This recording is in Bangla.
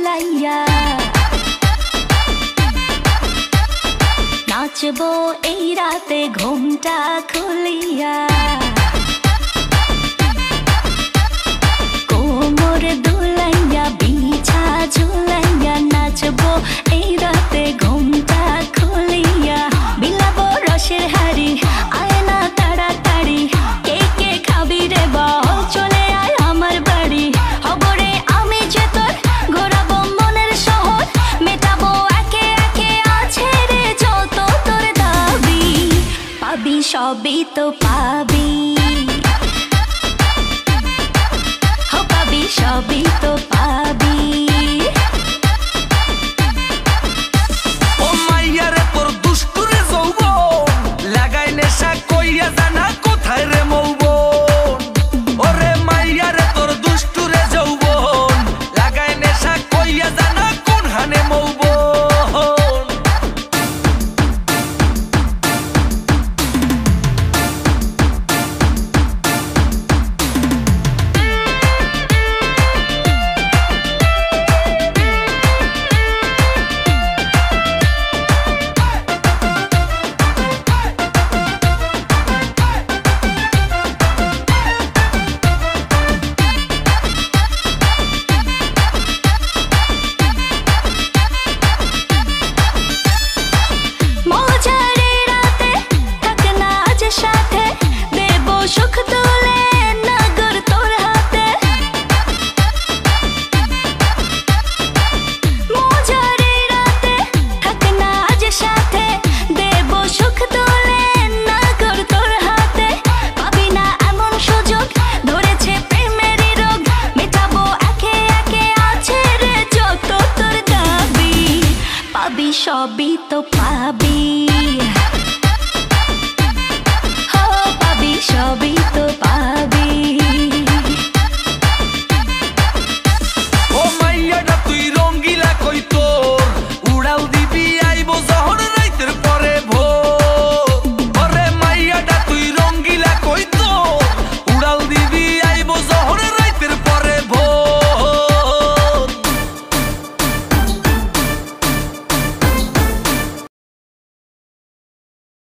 ঝুলাইয়া নাচবো এই রাতে ঘুমটা খুলিয়া কোমর দুলাইয়া বিছা ঝুলাইয়া নাচবো এই রাতে ঘুমটা খুলিয়া বিলাবো রসের হাড়ি আয় না তাড়াতাড়ি কে কে খাবি রে বল চলে আয় আমার বাড়ি হবরে আমি যে তোর ঘোরাবো মনের শহর মেটাবো একে একে আছে রে যত তোর দাবি পাবি সবই তো পাবি সবই তো পাবি ও মাইয়ারে তোর দুষ্টুরে যৌবন লাগাই নেশা কইয়া জানা কোথায় রে মৌবন ওরে মাইয়ারে তোর দুষ্টুরে যৌবন লাগাই নেশা কইয়া জানা কোন হানে মৌবন সবই তো পাবি, পাবি সবই তো পাবি।